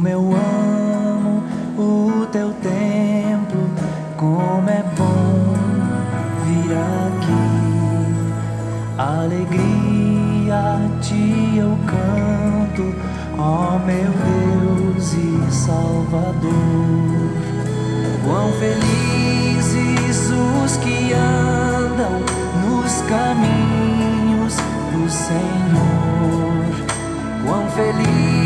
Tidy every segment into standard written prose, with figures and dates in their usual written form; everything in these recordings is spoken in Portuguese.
Como eu amo o teu templo, como é bom vir aqui. Alegria a ti eu canto, ó meu Deus e Salvador. Quão felizes os que andam nos caminhos do Senhor. Quão felizes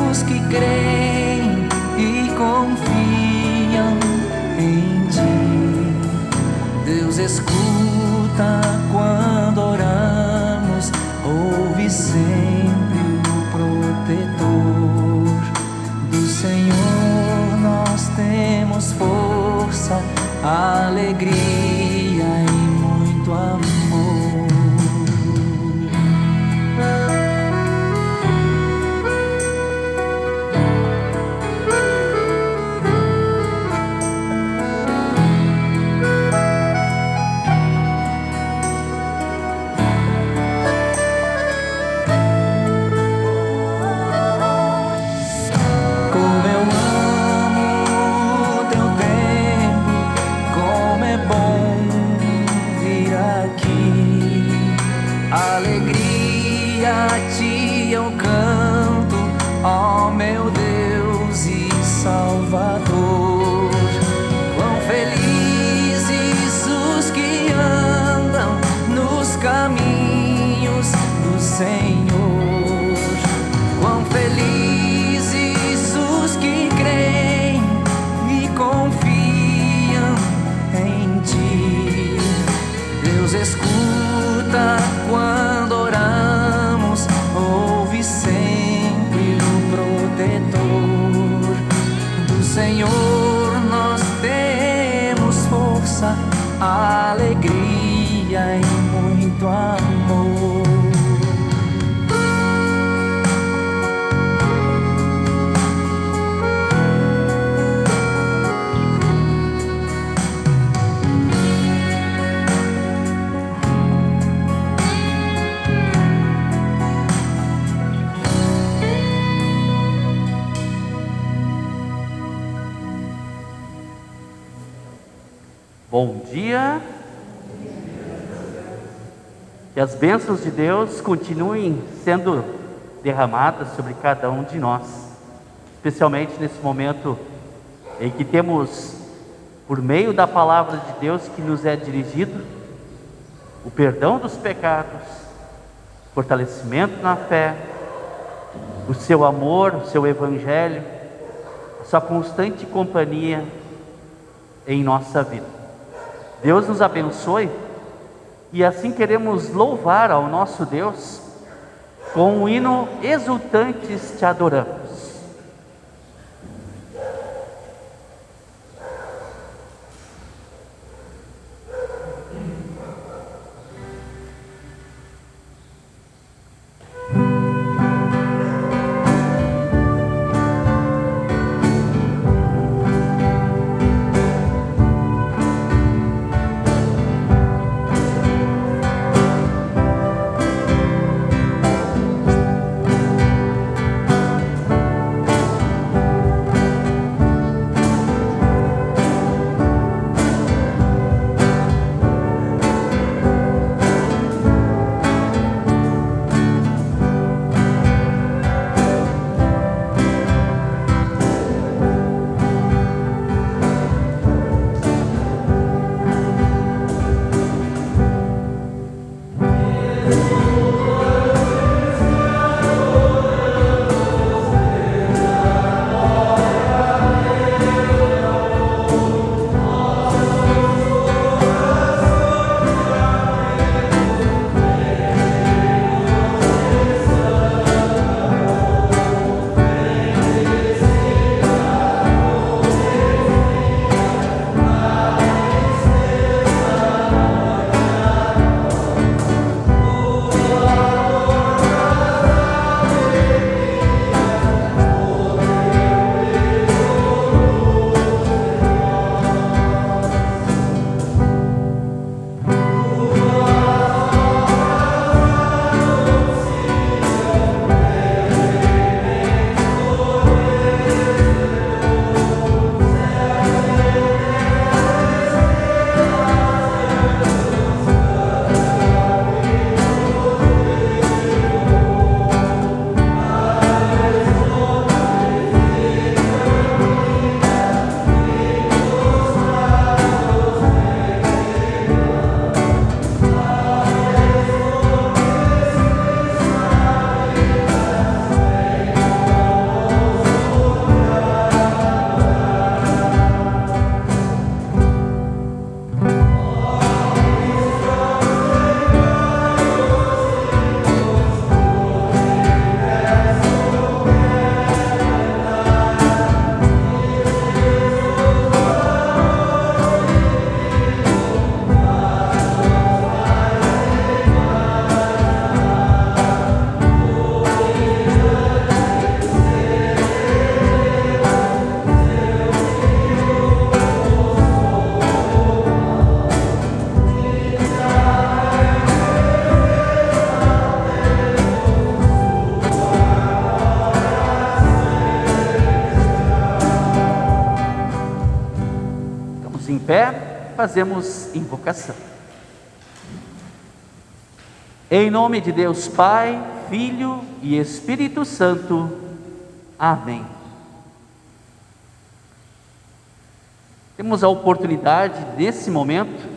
os que creem e confiam em ti. Deus escuta quando oramos, ouve sempre o protetor. Do Senhor nós temos força, alegria e muito amor. Alegria a ti eu canto, ó meu Deus e Salvador. Quão felizes os que andam nos caminhos do Senhor. Quão felizes os que creem e confiam em ti. Deus escuta quando oramos, ouve sempre o protetor. Do Senhor nós temos força, alegria e muito amor. Bom dia. Que as bênçãos de Deus continuem sendo derramadas sobre cada um de nós, especialmente nesse momento em que temos, por meio da palavra de Deus que nos é dirigido, o perdão dos pecados, fortalecimento na fé, o seu amor, o seu evangelho, a sua constante companhia em nossa vida. Deus nos abençoe e assim queremos louvar ao nosso Deus com um hino exultantes te adoramos. fazemos invocação. Em nome de Deus Pai, Filho e Espírito Santo. Amém. Temos a oportunidade, nesse momento,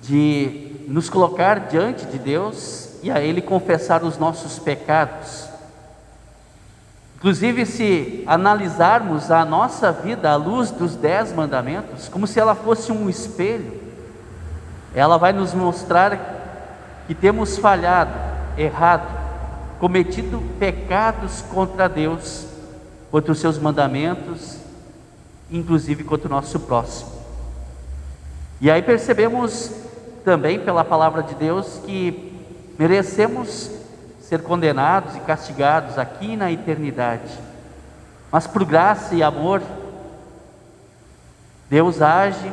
de nos colocar diante de Deus e a Ele confessar os nossos pecados. Inclusive, se analisarmos a nossa vida à luz dos 10 mandamentos, como se ela fosse um espelho, ela vai nos mostrar que temos falhado, errado, cometido pecados contra Deus, contra os seus mandamentos, inclusive contra o nosso próximo. E aí percebemos também pela palavra de Deus que merecemos ser condenados e castigados aqui na eternidade, mas por graça e amor, Deus age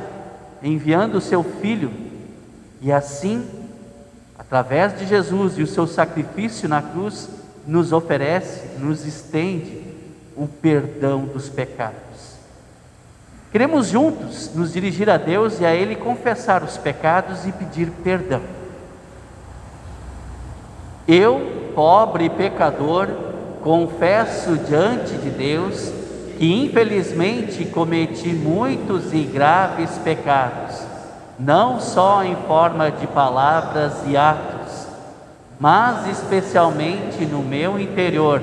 enviando o seu Filho, e assim, através de Jesus e o seu sacrifício na cruz, nos oferece, nos estende o perdão dos pecados. Queremos juntos nos dirigir a Deus e a Ele confessar os pecados e pedir perdão. Eu, pobre e pecador, confesso diante de Deus que infelizmente cometi muitos e graves pecados, não só em forma de palavras e atos, mas especialmente no meu interior,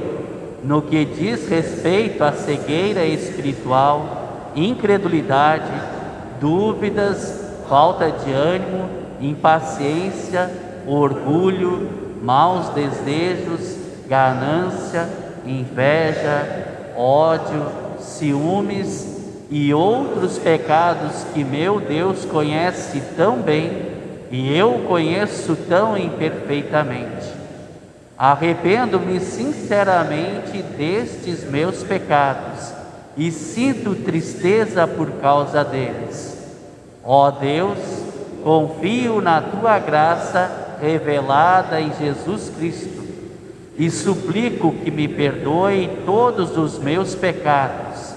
no que diz respeito à cegueira espiritual, incredulidade, dúvidas, falta de ânimo, impaciência, orgulho, maus desejos, ganância, inveja, ódio, ciúmes e outros pecados que meu Deus conhece tão bem e eu conheço tão imperfeitamente. Arrependo-me sinceramente destes meus pecados e sinto tristeza por causa deles. Ó Deus, confio na Tua graça revelada em Jesus Cristo e suplico que me perdoe todos os meus pecados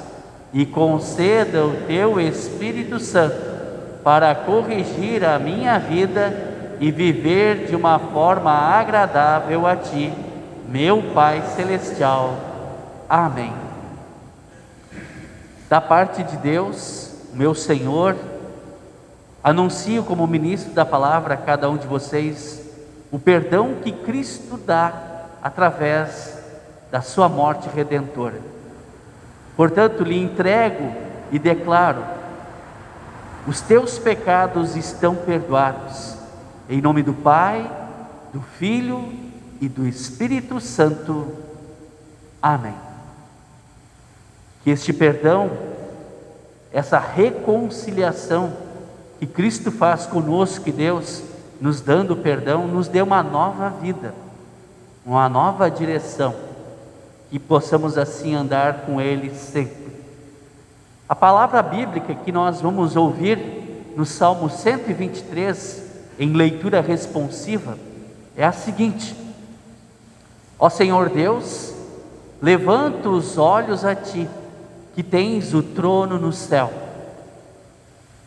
e conceda o Teu Espírito Santo para corrigir a minha vida e viver de uma forma agradável a Ti, meu Pai Celestial. Amém. Da parte de Deus, meu Senhor, anuncio como ministro da palavra a cada um de vocês o perdão que Cristo dá através da sua morte redentora. Portanto, lhe entrego e declaro: os teus pecados estão perdoados. Em nome do Pai, do Filho e do Espírito Santo. Amém. Que este perdão, essa reconciliação que Cristo faz conosco, que Deus, nos dando perdão, nos dê uma nova vida, uma nova direção, e possamos assim andar com Ele sempre. A palavra bíblica que nós vamos ouvir no Salmo 123, em leitura responsiva, é a seguinte: ó Senhor Deus, levanto os olhos a Ti, que tens o trono no céu.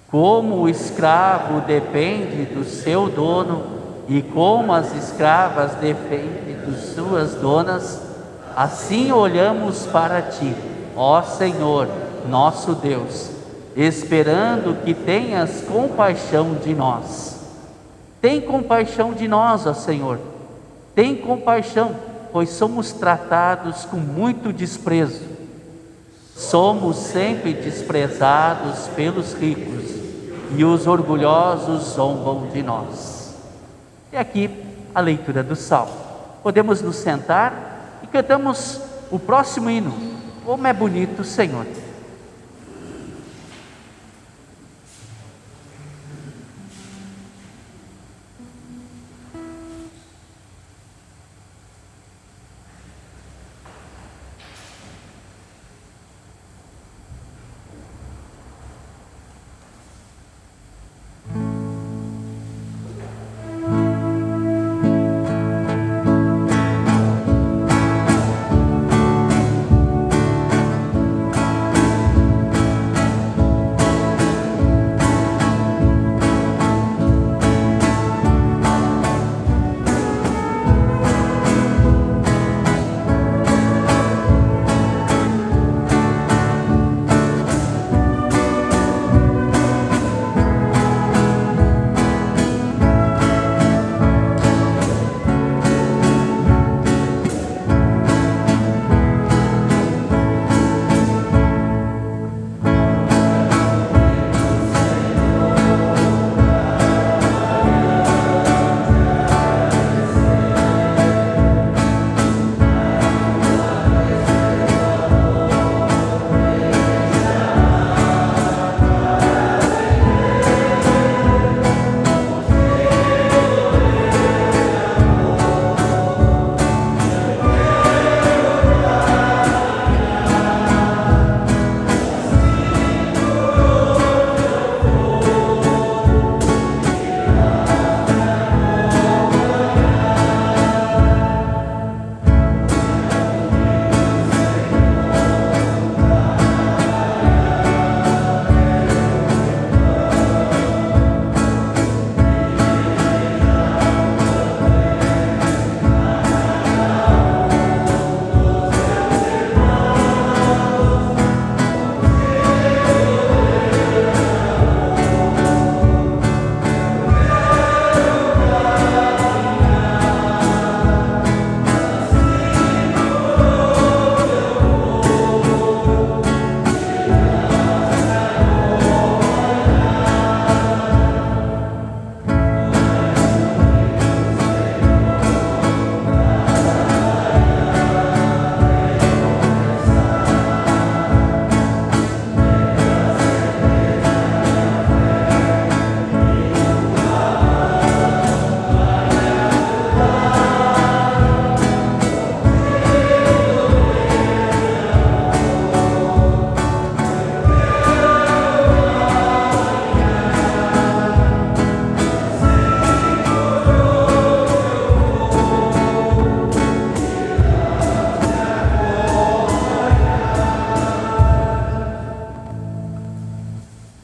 Como o escravo depende do seu dono e como as escravas dependem de suas donas, assim olhamos para Ti, ó Senhor, nosso Deus, esperando que tenhas compaixão de nós. Tem compaixão de nós, ó Senhor, tem compaixão, pois somos tratados com muito desprezo. Somos sempre desprezados pelos ricos e os orgulhosos zombam de nós. E aqui a leitura do Salmo. Podemos nos sentar e cantamos o próximo hino. Como é bonito o Senhor.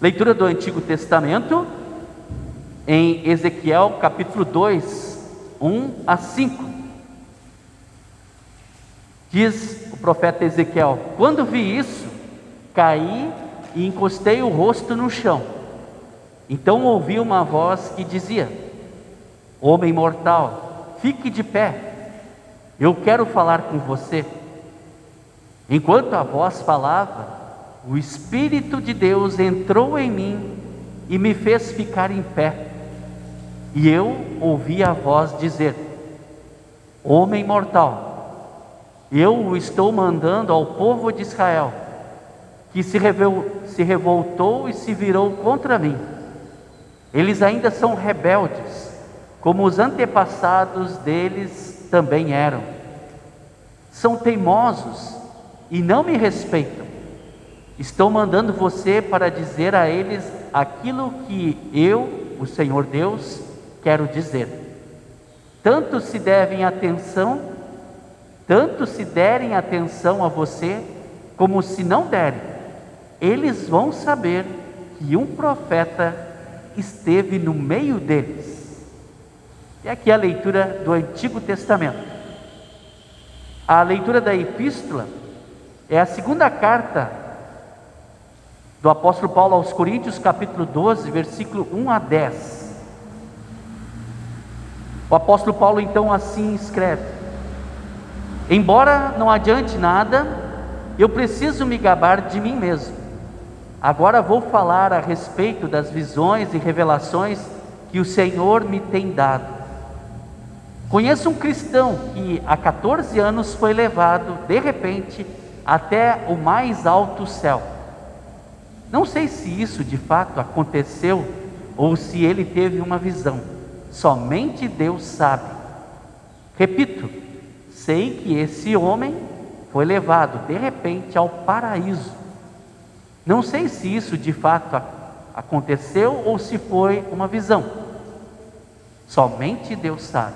Leitura do Antigo Testamento, em Ezequiel capítulo 2, 1 a 5. Diz o profeta Ezequiel: quando vi isso, caí e encostei o rosto no chão. Então ouvi uma voz que dizia: homem mortal, fique de pé, eu quero falar com você. Enquanto a voz falava, o Espírito de Deus entrou em mim e me fez ficar em pé. E eu ouvi a voz dizer: homem mortal, eu o estou mandando ao povo de Israel, que se revoltou e se virou contra mim. Eles ainda são rebeldes, como os antepassados deles também eram. São teimosos e não me respeitam. Estou mandando você para dizer a eles aquilo que eu, o Senhor Deus, quero dizer. Tanto se derem atenção a você, como se não derem, eles vão saber que um profeta esteve no meio deles. E aqui a leitura do Antigo Testamento. A leitura da epístola é a segunda carta do apóstolo Paulo aos Coríntios, capítulo 12, versículo 1 a 10. O apóstolo Paulo então assim escreve: embora não adiante nada, eu preciso me gabar de mim mesmo. Agora vou falar a respeito das visões e revelações que o Senhor me tem dado. Conheço um cristão que há 14 anos foi levado de repente até o mais alto céu. Não sei se isso de fato aconteceu ou se ele teve uma visão. Somente Deus sabe. Repito, sei que esse homem foi levado de repente ao paraíso. Não sei se isso de fato aconteceu ou se foi uma visão. Somente Deus sabe.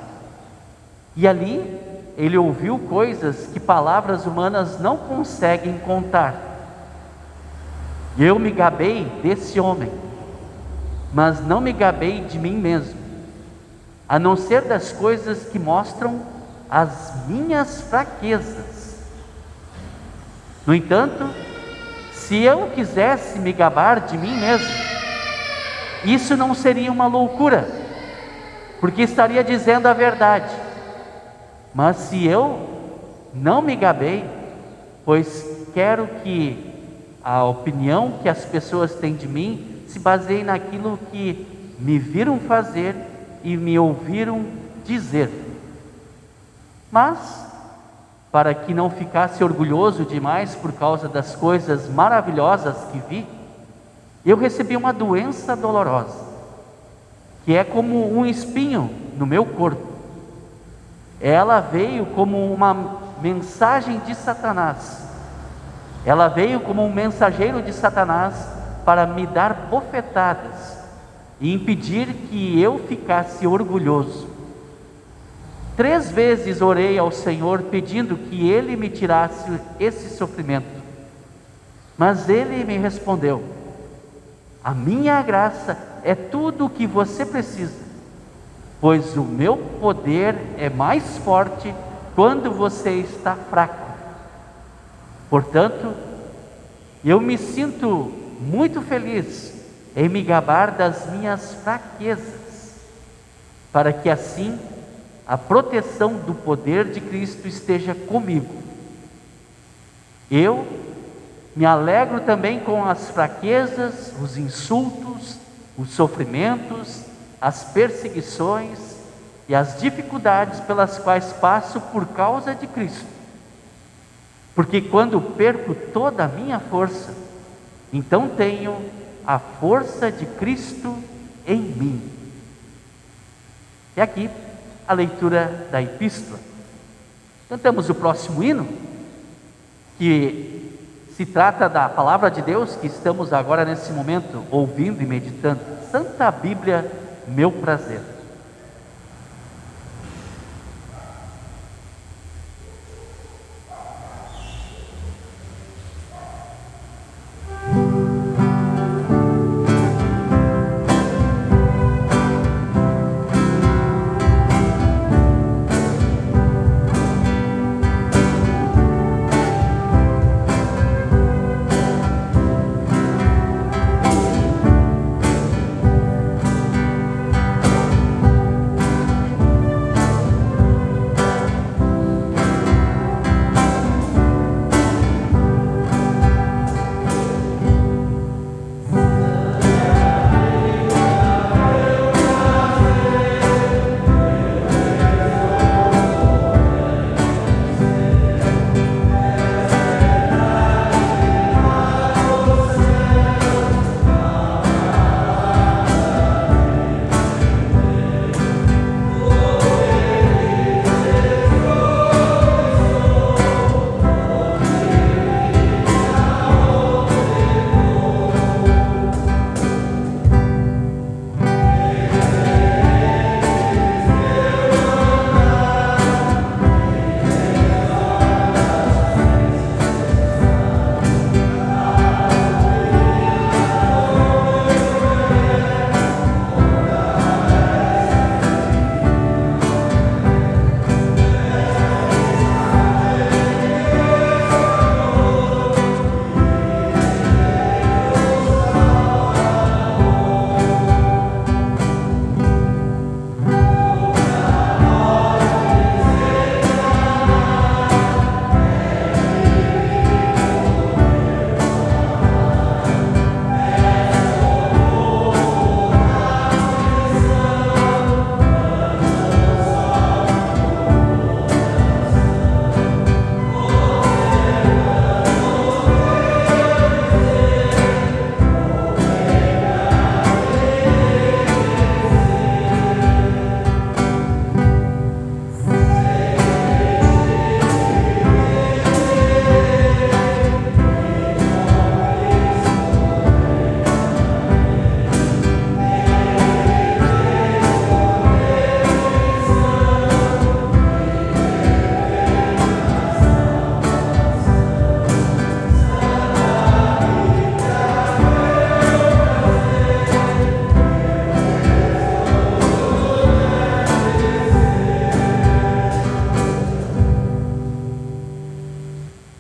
E ali ele ouviu coisas que palavras humanas não conseguem contar. Eu me gabei desse homem, mas não me gabei de mim mesmo, a não ser das coisas que mostram as minhas fraquezas. No entanto, se eu quisesse me gabar de mim mesmo, isso não seria uma loucura, porque estaria dizendo a verdade. Mas se eu não me gabei, pois quero que a opinião que as pessoas têm de mim se baseie naquilo que me viram fazer e me ouviram dizer. Mas, para que não ficasse orgulhoso demais por causa das coisas maravilhosas que vi, eu recebi uma doença dolorosa, que é como um espinho no meu corpo. Ela veio como uma mensagem de Satanás. Ela veio como um mensageiro de Satanás para me dar bofetadas e impedir que eu ficasse orgulhoso. 3 vezes orei ao Senhor pedindo que Ele me tirasse esse sofrimento. Mas Ele me respondeu: a minha graça é tudo o que você precisa, pois o meu poder é mais forte quando você está fraco. Portanto, eu me sinto muito feliz em me gabar das minhas fraquezas, para que assim a proteção do poder de Cristo esteja comigo. Eu me alegro também com as fraquezas, os insultos, os sofrimentos, as perseguições e as dificuldades pelas quais passo por causa de Cristo. Porque quando perco toda a minha força, então tenho a força de Cristo em mim. E aqui a leitura da epístola. Cantamos o próximo hino, que se trata da palavra de Deus que estamos agora nesse momento ouvindo e meditando. Santa Bíblia, meu prazer.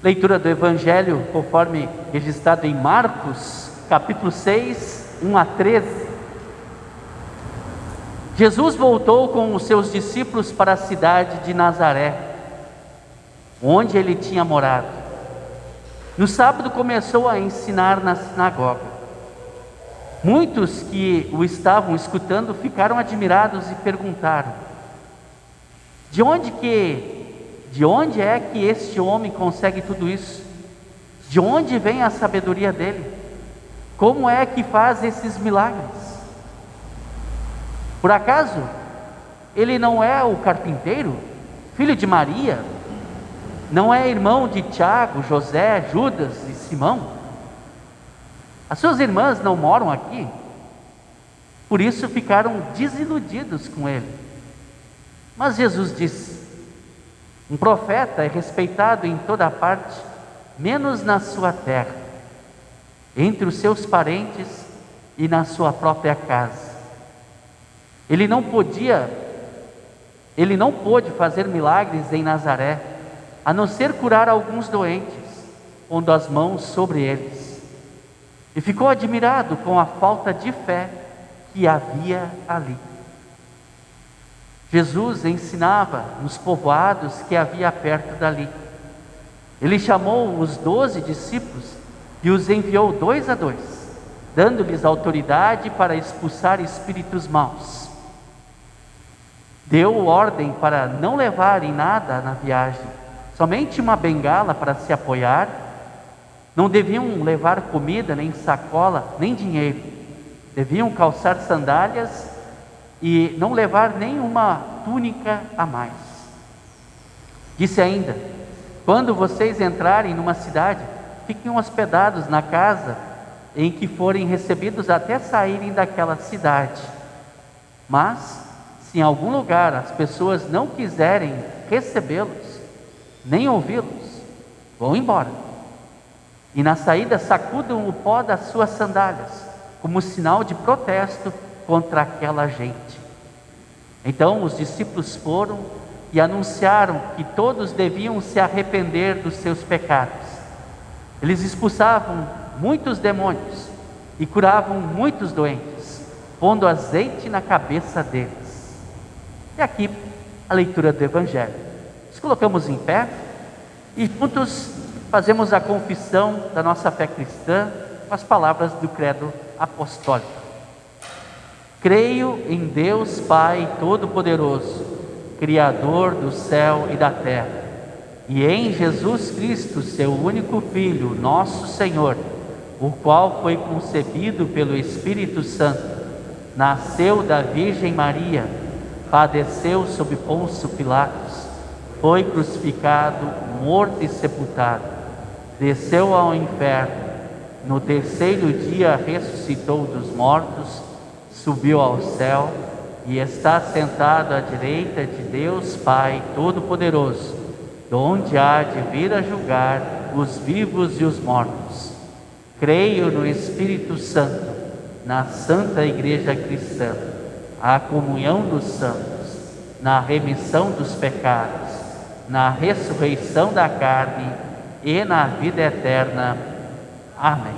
Leitura do Evangelho, conforme registrado em Marcos, capítulo 6, 1 a 13. Jesus voltou com os seus discípulos para a cidade de Nazaré, onde ele tinha morado. No sábado começou a ensinar na sinagoga. Muitos que o estavam escutando ficaram admirados e perguntaram: De onde é que este homem consegue tudo isso? De onde vem a sabedoria dele? Como é que faz esses milagres? Por acaso, ele não é o carpinteiro, filho de Maria? Não é irmão de Tiago, José, Judas e Simão? As suas irmãs não moram aqui? Por isso ficaram desiludidos com ele. Mas Jesus disse: Um profeta é respeitado em toda parte, menos na sua terra, entre os seus parentes e na sua própria casa. Ele não pôde fazer milagres em Nazaré, a não ser curar alguns doentes, pondo as mãos sobre eles. E ficou admirado com a falta de fé que havia ali. Jesus ensinava nos povoados que havia perto dali. Ele chamou os 12 discípulos e os enviou 2 a 2, dando-lhes autoridade para expulsar espíritos maus. Deu ordem para não levarem nada na viagem, somente uma bengala para se apoiar. Não deviam levar comida, nem sacola, nem dinheiro. Deviam calçar sandálias e não levar nenhuma túnica a mais. Disse ainda: Quando vocês entrarem numa cidade, fiquem hospedados na casa em que forem recebidos até saírem daquela cidade. Mas se em algum lugar as pessoas não quiserem recebê-los, nem ouvi-los, vão embora. E na saída sacudam o pó das suas sandálias, como sinal de protesto contra aquela gente. Então os discípulos foram e anunciaram que todos deviam se arrepender dos seus pecados. Eles expulsavam muitos demônios e curavam muitos doentes, pondo azeite na cabeça deles. E aqui a leitura do Evangelho. Nos colocamos em pé e juntos fazemos a confissão da nossa fé cristã com as palavras do credo apostólico. Creio em Deus Pai Todo-Poderoso, Criador do céu e da terra, e em Jesus Cristo, seu único Filho, nosso Senhor, o qual foi concebido pelo Espírito Santo, nasceu da Virgem Maria, padeceu sob Pôncio Pilatos, foi crucificado, morto e sepultado, desceu ao inferno, no terceiro dia ressuscitou dos mortos, subiu ao céu e está sentado à direita de Deus Pai Todo-Poderoso, donde há de vir a julgar os vivos e os mortos. Creio no Espírito Santo, na Santa Igreja Cristã, a comunhão dos santos, na remissão dos pecados, na ressurreição da carne e na vida eterna. Amém.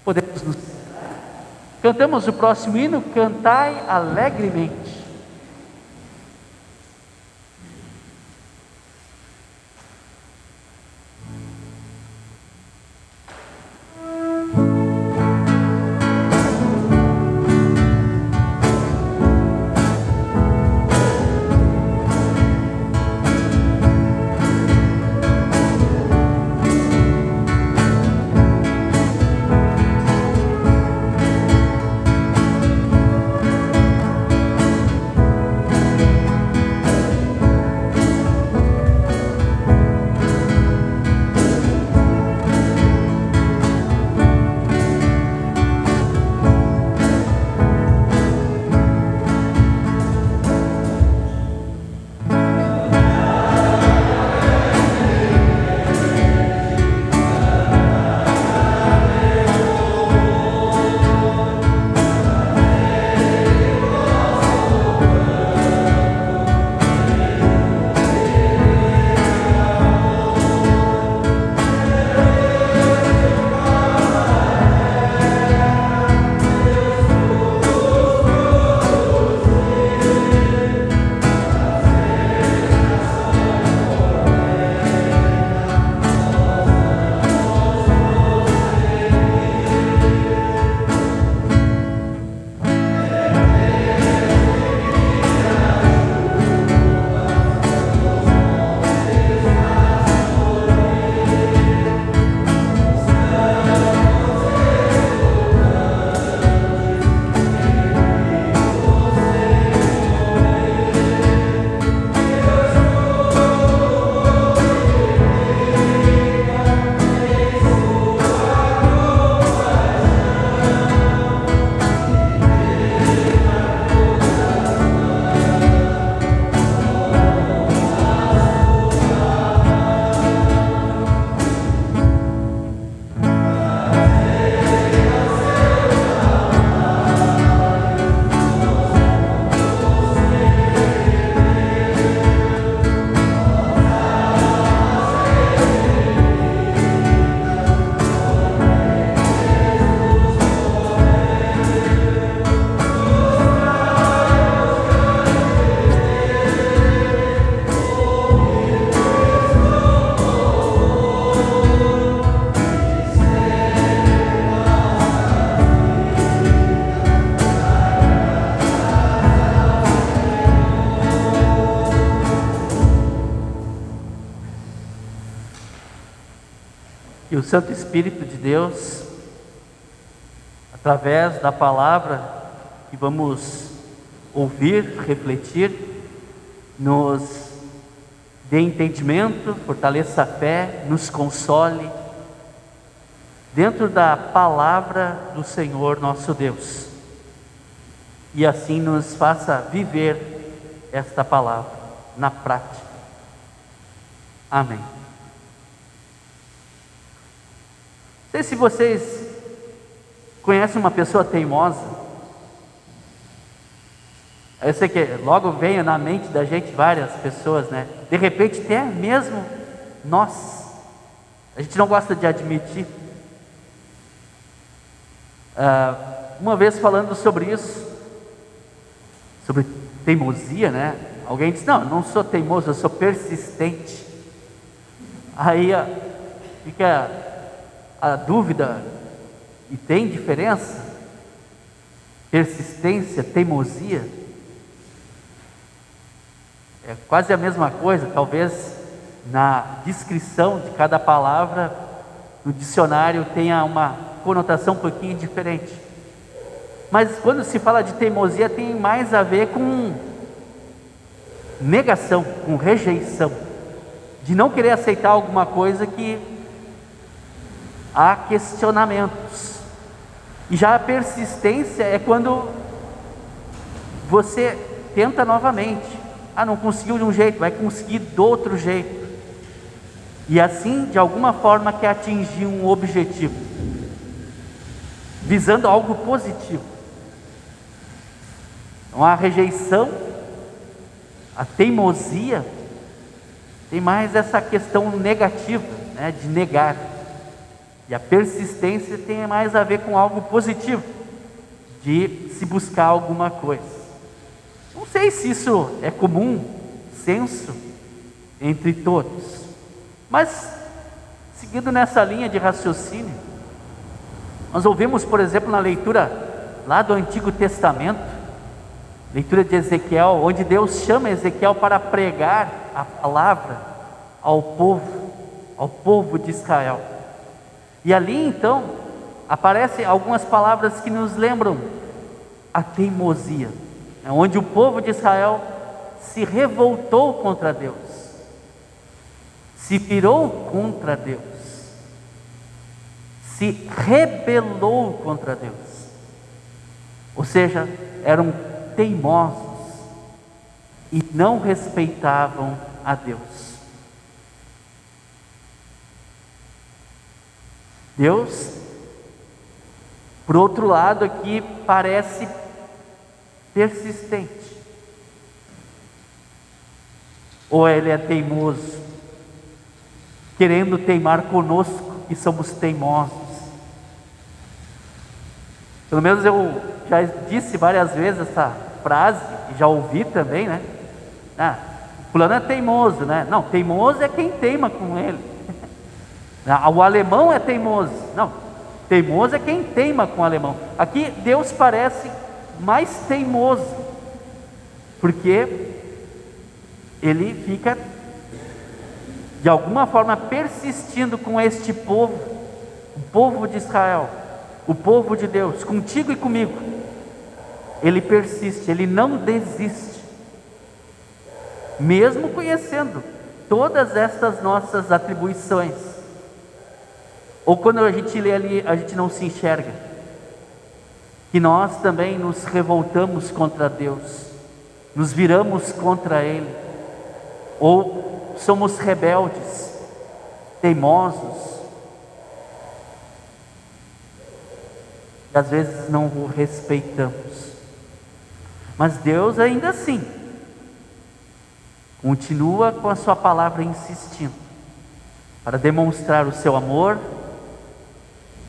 Podemos nos... Cantamos o próximo hino, Cantai Alegremente. Que o Santo Espírito de Deus, através da palavra que vamos ouvir, refletir, nos dê entendimento, fortaleça a fé, nos console, dentro da palavra do Senhor nosso Deus, e assim nos faça viver esta palavra na prática. Amém. Não sei se vocês conhecem uma pessoa teimosa. Eu sei que logo vem na mente da gente várias pessoas, né? De repente até mesmo nós. A gente não gosta de admitir. Uma vez falando sobre isso, sobre teimosia, né? Alguém disse: não, eu não sou teimoso, eu sou persistente. Aí fica a dúvida: e tem diferença? Persistência, teimosia? É quase a mesma coisa. Talvez na descrição de cada palavra no dicionário tenha uma conotação um pouquinho diferente. Mas quando se fala de teimosia, tem mais a ver com negação, com rejeição, de não querer aceitar alguma coisa que há questionamentos. E já a persistência é quando você tenta novamente. Não conseguiu de um jeito, vai conseguir do outro jeito. E assim, de alguma forma, quer atingir um objetivo, visando algo positivo. Então a rejeição, a teimosia, tem mais essa questão negativa, né, de negar. E a persistência tem mais a ver com algo positivo, de se buscar alguma coisa. Não sei se isso é comum, senso, entre todos. Mas, seguindo nessa linha de raciocínio, nós ouvimos, por exemplo, na leitura lá do Antigo Testamento, leitura de Ezequiel, onde Deus chama Ezequiel para pregar a palavra ao povo de Israel. E ali então aparecem algumas palavras que nos lembram a teimosia, onde o povo de Israel se revoltou contra Deus, se virou contra Deus, se rebelou contra Deus. Ou seja, eram teimosos e não respeitavam a Deus. Deus, por outro lado, aqui parece persistente. Ou ele é teimoso, querendo teimar conosco, que somos teimosos. Pelo menos eu já disse várias vezes essa frase, e já ouvi também, né? Fulano é teimoso, né? Não, teimoso é quem teima com ele. O alemão é teimoso. Não, teimoso é quem teima com o alemão. Aqui Deus parece mais teimoso, porque ele fica de alguma forma persistindo com este povo, o povo de Israel, o povo de Deus, contigo e comigo. Ele persiste, ele não desiste, mesmo conhecendo todas estas nossas atribuições. Ou quando a gente lê ali, a gente não se enxerga, que nós também nos revoltamos contra Deus, nos viramos contra Ele, ou somos rebeldes, teimosos, e às vezes não o respeitamos. Mas Deus ainda assim continua com a sua palavra insistindo, para demonstrar o seu amor,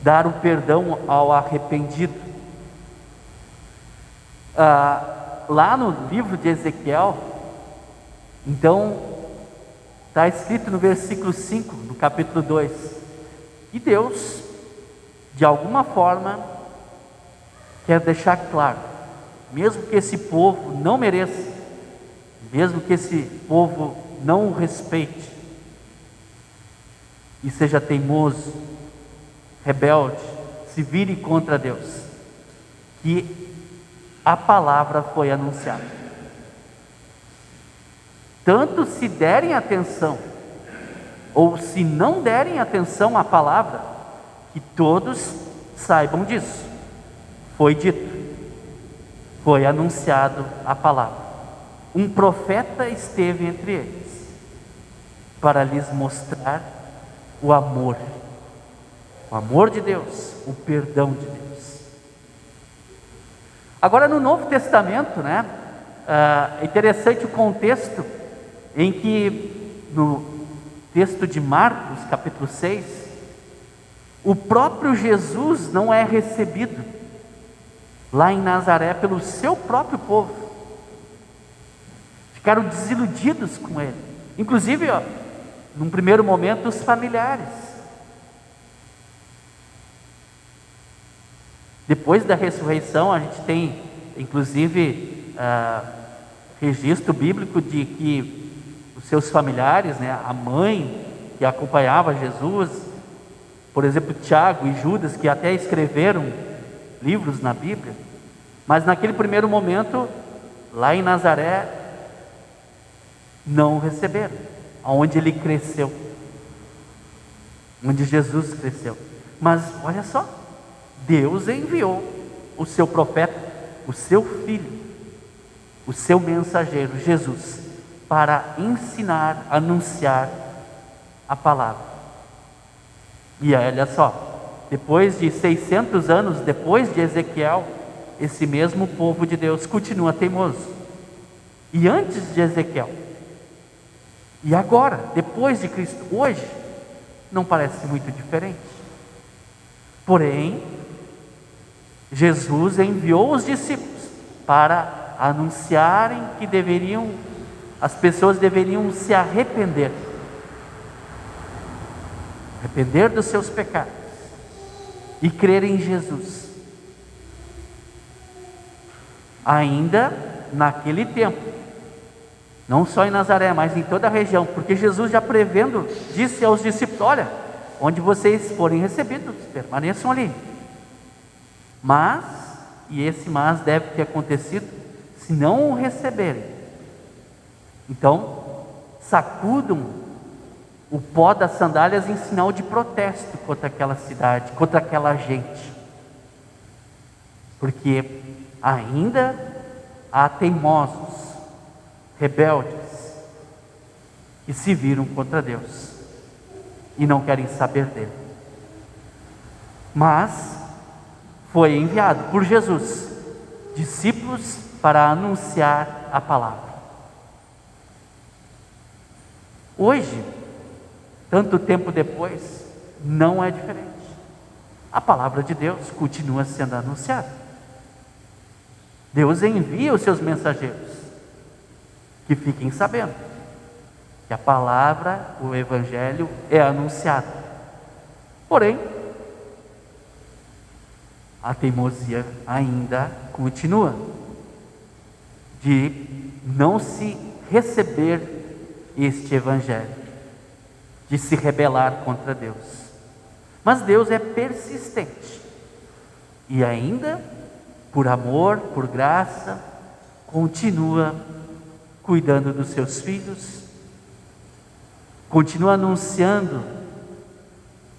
dar o perdão ao arrependido. Lá no livro de Ezequiel, então, está escrito no versículo 5, do capítulo 2, que Deus, de alguma forma, quer deixar claro, mesmo que esse povo não mereça, mesmo que esse povo não o respeite, e seja teimoso, rebelde, se vire contra Deus, que a palavra foi anunciada. Tanto se derem atenção, ou se não derem atenção à palavra, que todos saibam disso. Foi dito, foi anunciado a palavra. Um profeta esteve entre eles, para lhes mostrar o amor de Deus, o perdão de Deus. Agora no Novo Testamento, é interessante o contexto em que no texto de Marcos, capítulo 6, o próprio Jesus não é recebido lá em Nazaré pelo seu próprio povo. Ficaram desiludidos com ele. Inclusive, num primeiro momento, os familiares. Depois da ressurreição, a gente tem, inclusive, registro bíblico de que os seus familiares, a mãe que acompanhava Jesus, por exemplo, Tiago e Judas, que até escreveram livros na Bíblia, mas naquele primeiro momento, lá em Nazaré, não o receberam, aonde ele cresceu, onde Jesus cresceu. Mas olha só, Deus enviou o seu profeta, o seu filho, o seu mensageiro, Jesus, para ensinar, anunciar a palavra. E olha só, depois de 600 anos depois de Ezequiel, esse mesmo povo de Deus continua teimoso. E antes de Ezequiel, e agora, depois de Cristo, hoje, não parece muito diferente. Porém, Jesus enviou os discípulos para anunciarem que as pessoas deveriam se arrepender dos seus pecados e crer em Jesus. Ainda naquele tempo, não só em Nazaré, mas em toda a região, porque Jesus, já prevendo, disse aos discípulos: olha, onde vocês forem recebidos, permaneçam ali. Mas, e esse mas deve ter acontecido, se não o receberem, então sacudam o pó das sandálias em sinal de protesto contra aquela cidade, contra aquela gente, porque ainda há teimosos, rebeldes, que se viram contra Deus e não querem saber dele. Mas foi enviado por Jesus discípulos para anunciar a palavra. Hoje, tanto tempo depois, não é diferente. A palavra de Deus continua sendo anunciada. Deus envia os seus mensageiros, que fiquem sabendo que a palavra, o evangelho é anunciado. Porém, a teimosia ainda continua de não se receber este evangelho, de se rebelar contra Deus. Mas Deus é persistente e ainda, por amor, por graça, continua cuidando dos seus filhos, continua anunciando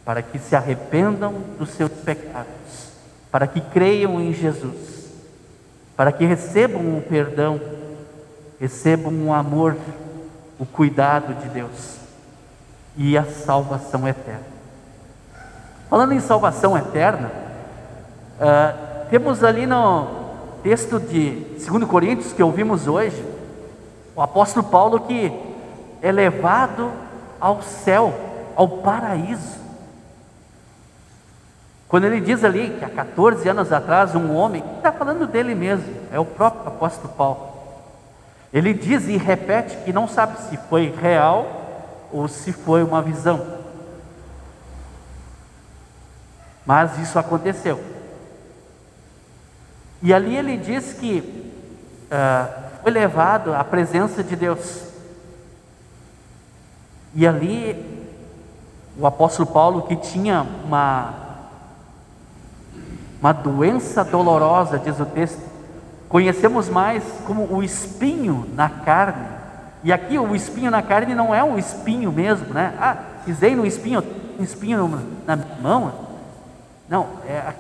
para que se arrependam dos seus pecados, para que creiam em Jesus, para que recebam o perdão, recebam o amor, o cuidado de Deus e a salvação eterna. Falando em salvação eterna, temos ali no texto de 2 Coríntios que ouvimos hoje, o apóstolo Paulo que é levado ao céu, ao paraíso. Quando ele diz ali que há 14 anos atrás um homem, está falando dele mesmo, é o próprio apóstolo Paulo. Ele diz e repete que não sabe se foi real ou se foi uma visão. Mas isso aconteceu. E ali ele diz que foi levado à presença de Deus. E ali o apóstolo Paulo, que tinha uma doença dolorosa, diz o texto, conhecemos mais como o espinho na carne. E aqui o espinho na carne não é um espinho mesmo, né? Pisei no espinho, um espinho na minha mão. Não,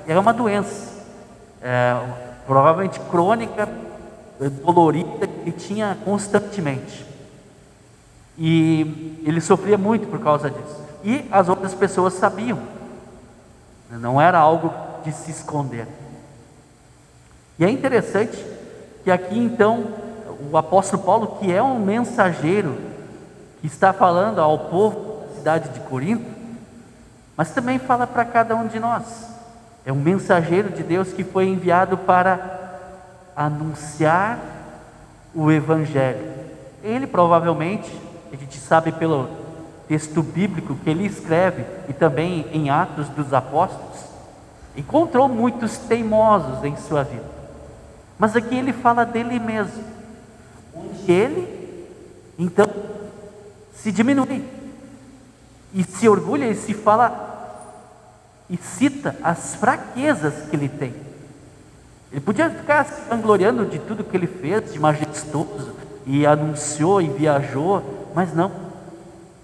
é uma doença, provavelmente crônica, dolorida, que ele tinha constantemente. E ele sofria muito por causa disso. E as outras pessoas sabiam, não era algo de se esconder. E é interessante que aqui então o apóstolo Paulo, que é um mensageiro, que está falando ao povo da cidade de Corinto, mas também fala para cada um de nós. É um mensageiro de Deus que foi enviado para anunciar o Evangelho. Ele provavelmente, a gente sabe pelo texto bíblico que ele escreve, e também em Atos dos Apóstolos, encontrou muitos teimosos em sua vida. Mas aqui ele fala dele mesmo, onde ele então se diminui e se orgulha e se fala e cita as fraquezas que ele tem. Ele podia ficar se vangloriando de tudo que ele fez de majestoso e anunciou e viajou, mas não,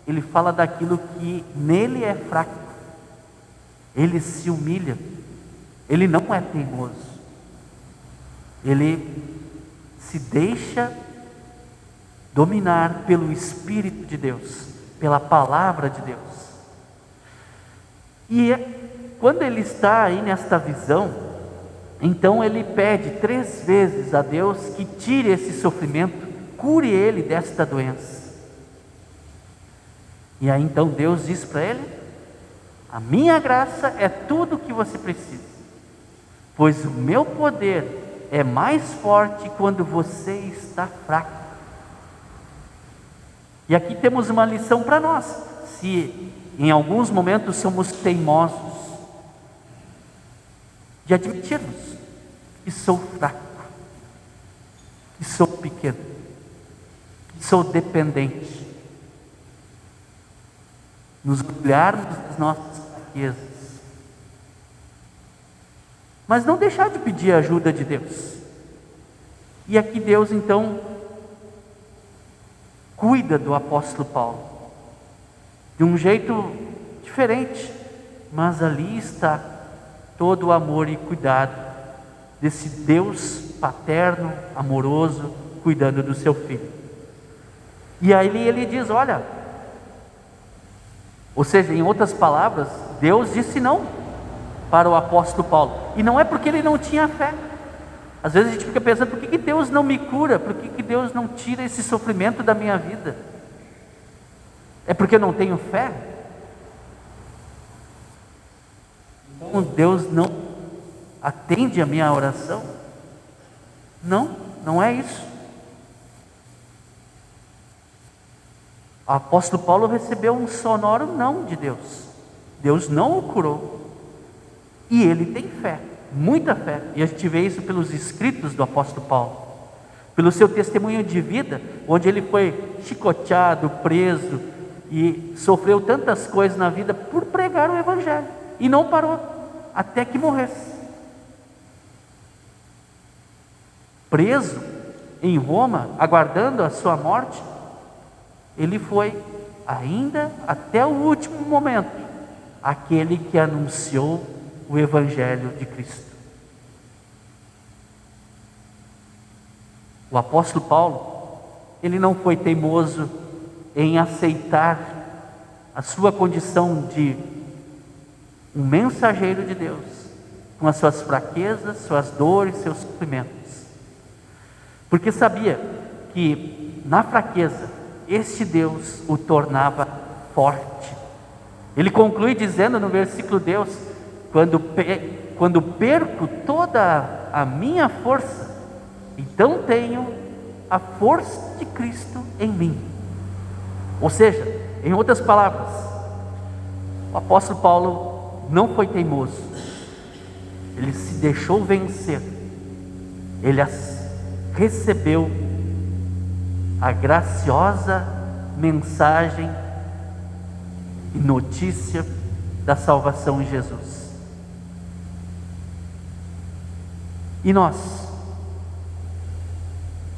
ele fala daquilo que nele é fraco. Ele se humilha, ele não é teimoso, ele se deixa dominar pelo Espírito de Deus, pela palavra de Deus. E quando ele está aí nesta visão, então ele pede 3 vezes a Deus que tire esse sofrimento, cure ele desta doença. E aí então Deus diz para ele: a minha graça é tudo o que você precisa, pois o meu poder é mais forte quando você está fraco. E aqui temos uma lição para nós. Se em alguns momentos somos teimosos, de admitirmos que sou fraco, que sou pequeno, que sou dependente, nos olharmos das nossas fraquezas, mas não deixar de pedir a ajuda de Deus. E aqui Deus então cuida do apóstolo Paulo de um jeito diferente, mas ali está todo o amor e cuidado desse Deus paterno, amoroso, cuidando do seu filho. E aí ele diz: olha, ou seja, em outras palavras, Deus disse não para o apóstolo Paulo, e não é porque ele não tinha fé. Às vezes a gente fica pensando: por que Deus não me cura? Por que Deus não tira esse sofrimento da minha vida? É porque eu não tenho fé? Então Deus não atende a minha oração? Não, não é isso. O apóstolo Paulo recebeu um sonoro não de Deus. Deus não o curou. E ele tem fé, muita fé. E a gente vê isso pelos escritos do apóstolo Paulo, pelo seu testemunho de vida, onde ele foi chicoteado, preso e sofreu tantas coisas na vida por pregar o Evangelho. E não parou até que morresse. Preso em Roma, aguardando a sua morte, ele foi ainda até o último momento aquele que anunciou o Evangelho de Cristo. O apóstolo Paulo, ele não foi teimoso em aceitar a sua condição de um mensageiro de Deus, com as suas fraquezas, suas dores, seus sofrimentos, porque sabia que na fraqueza este Deus o tornava forte. Ele conclui dizendo no versículo Deus: quando perco toda a minha força, então tenho a força de Cristo em mim. Ou seja, em outras palavras, o apóstolo Paulo não foi teimoso, ele se deixou vencer, ele recebeu a graciosa mensagem e notícia da salvação em Jesus. E nós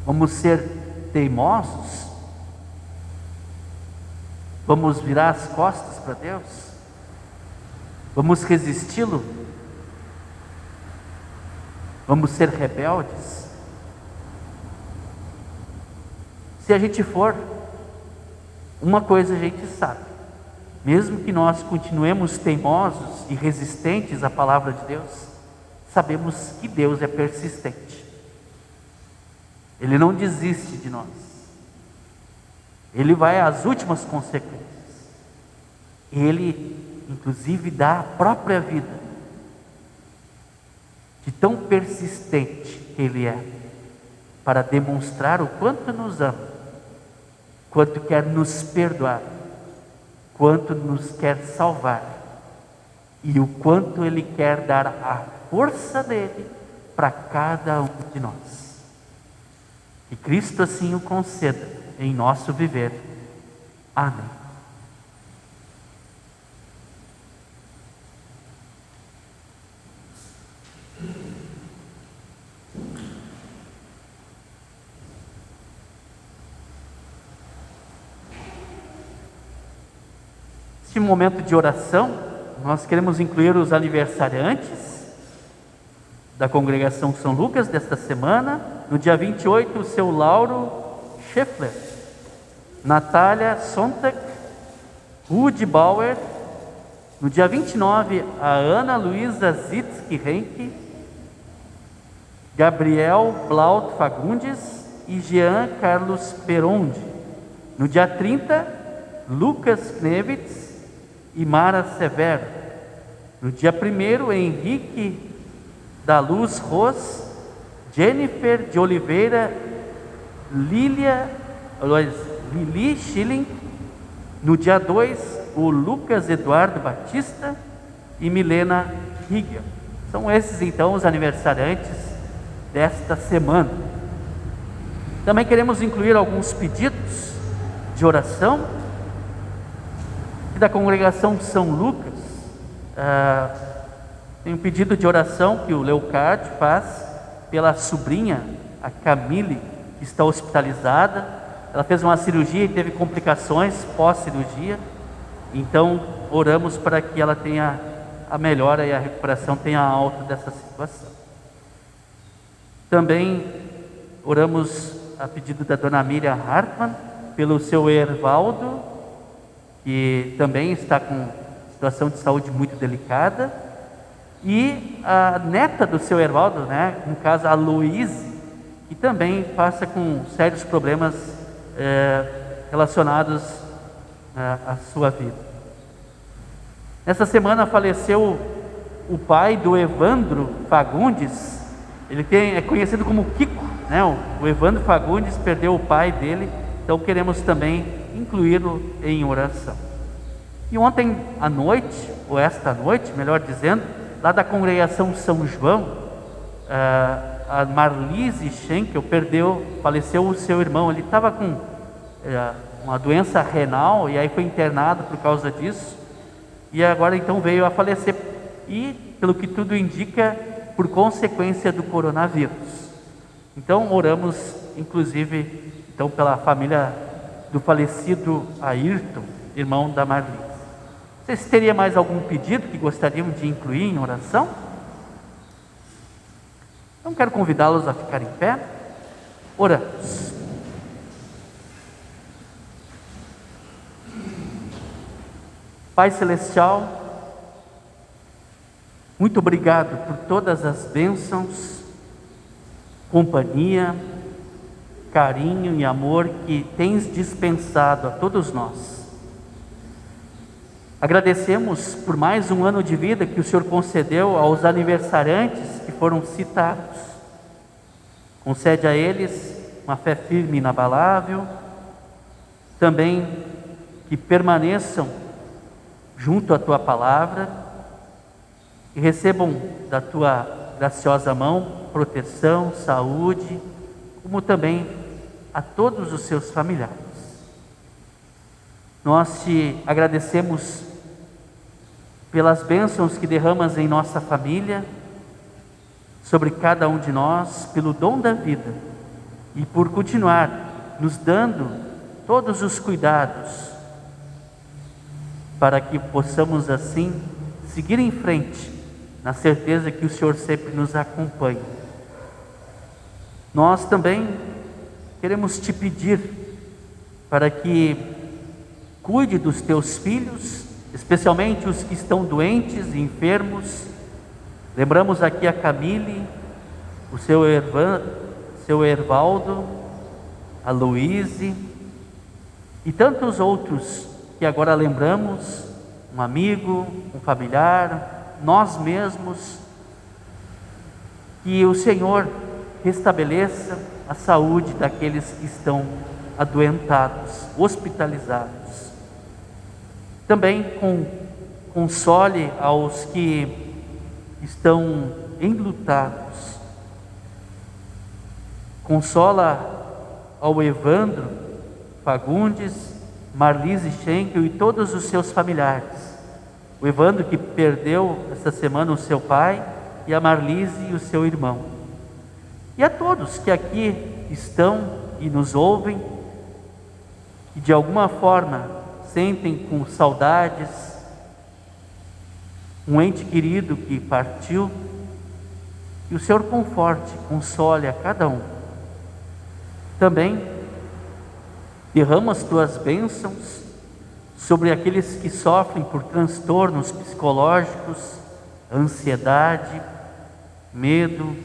vamos ser teimosos? Vamos virar as costas para Deus? Vamos resisti-lo? Vamos ser rebeldes? Se a gente for, uma coisa a gente sabe: mesmo que nós continuemos teimosos e resistentes à palavra de Deus, sabemos que Deus é persistente. Ele não desiste de nós. Ele vai às últimas consequências. Ele, inclusive, dá a própria vida, de tão persistente que Ele é, para demonstrar o quanto nos ama, quanto quer nos perdoar, quanto nos quer salvar, e o quanto Ele quer dar a força dele para cada um de nós. Que Cristo assim o conceda em nosso viver. Amém. Neste momento de oração, nós queremos incluir os aniversariantes da congregação São Lucas desta semana. No dia 28, o seu Lauro Scheffler, Natália Sontag, Rude Bauer. No dia 29, a Ana Luísa Zitzki-Henke, Gabriel Blaut Fagundes e Jean Carlos Peronde. No dia 30, Lucas Knevitz e Mara Severo. No dia 1º, Henrique da Luz Ros, Jennifer de Oliveira, Lili Schilling. No dia 2, o Lucas Eduardo Batista e Milena Higel. São esses então os aniversariantes desta semana. Também queremos incluir alguns pedidos de oração da congregação São Lucas. Tem um pedido de oração que o Leocádio faz pela sobrinha, a Camille, que está hospitalizada. Ela fez uma cirurgia e teve complicações pós-cirurgia. Então oramos para que ela tenha a melhora e a recuperação tenha alta dessa situação. Também oramos a pedido da dona Miriam Hartmann pelo seu Ervaldo, que também está com situação de saúde muito delicada, e a neta do seu Ervaldo, no caso a Luíse, que também passa com sérios problemas relacionados à sua vida. Nessa semana faleceu o pai do Evandro Fagundes. Ele é conhecido como Kiko, o Evandro Fagundes perdeu o pai dele, então queremos também incluí-lo em oração. E ontem à noite, ou esta noite, melhor dizendo, lá da congregação São João, a Marlise Schenkel faleceu o seu irmão. Ele estava com uma doença renal e aí foi internado por causa disso, e agora então veio a falecer, e pelo que tudo indica, por consequência do coronavírus. Então oramos inclusive então pela família do falecido Ayrton, irmão da Marlise. Vocês teriam mais algum pedido que gostariam de incluir em oração? Então quero convidá-los a ficar em pé. Oramos. Pai Celestial, muito obrigado por todas as bênçãos, companhia, carinho e amor que tens dispensado a todos nós. Agradecemos por mais um ano de vida que o Senhor concedeu aos aniversariantes que foram citados. Concede a eles uma fé firme e inabalável, também que permaneçam junto à Tua Palavra e recebam da Tua graciosa mão proteção, saúde, como também a todos os seus familiares. Nós te agradecemos pelas bênçãos que derramas em nossa família, sobre cada um de nós, pelo dom da vida e por continuar nos dando todos os cuidados para que possamos assim seguir em frente, na certeza que o Senhor sempre nos acompanha. Nós também queremos te pedir para que cuide dos teus filhos, especialmente os que estão doentes e enfermos. Lembramos aqui a Camille, o seu Ervaldo, a Luíse e tantos outros que agora lembramos, um amigo, um familiar, nós mesmos. Que o Senhor restabeleça a saúde daqueles que estão adoentados, hospitalizados. Também console aos que estão enlutados. Consola ao Evandro Fagundes, Marlise Schenkel e todos os seus familiares. O Evandro que perdeu esta semana o seu pai e a Marlise e o seu irmão. E a todos que aqui estão e nos ouvem, que de alguma forma sentem com saudades um ente querido que partiu, e o Senhor conforte, console a cada um. Também derrama as tuas bênçãos sobre aqueles que sofrem por transtornos psicológicos, ansiedade, medo.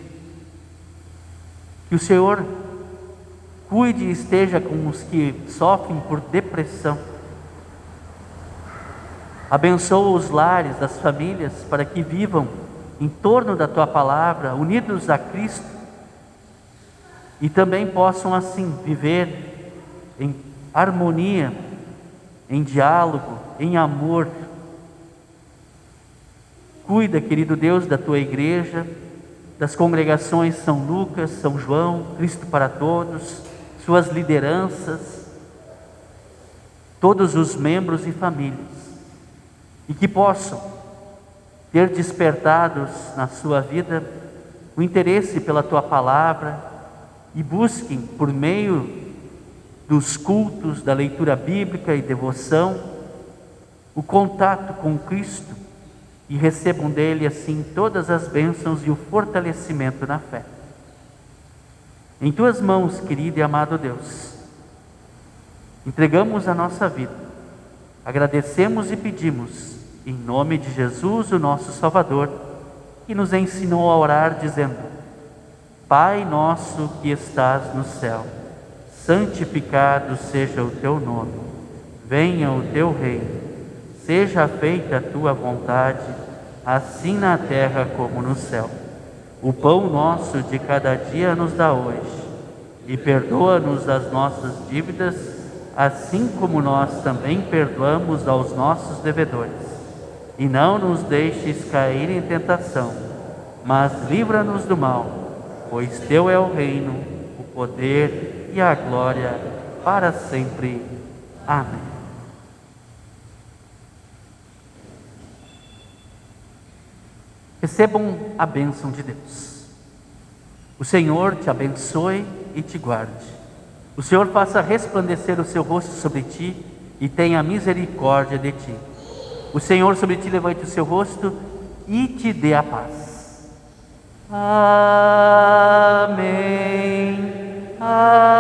Que o Senhor cuide e esteja com os que sofrem por depressão. Abençoa os lares das famílias para que vivam em torno da Tua palavra, unidos a Cristo, e também possam assim viver em harmonia, em diálogo, em amor. Cuida, querido Deus, da Tua igreja, das congregações São Lucas, São João, Cristo para Todos, suas lideranças, todos os membros e famílias, e que possam ter despertados na sua vida o interesse pela Tua palavra e busquem, por meio dos cultos, da leitura bíblica e devoção, o contato com Cristo, e recebam dele assim todas as bênçãos e o fortalecimento na fé. Em Tuas mãos, querido e amado Deus, entregamos a nossa vida, agradecemos e pedimos, em nome de Jesus, o nosso Salvador, que nos ensinou a orar dizendo: Pai nosso que estás no céu, santificado seja o Teu nome, venha o Teu reino, seja feita a Tua vontade, assim na terra como no céu. O pão nosso de cada dia nos dá hoje, e perdoa-nos as nossas dívidas, assim como nós também perdoamos aos nossos devedores. E não nos deixes cair em tentação, mas livra-nos do mal, pois Teu é o reino, o poder e a glória para sempre. Amém. Recebam a bênção de Deus. O Senhor te abençoe e te guarde. O Senhor faça resplandecer o seu rosto sobre ti e tenha misericórdia de ti. O Senhor sobre ti levante o seu rosto e te dê a paz. Amém. Amém.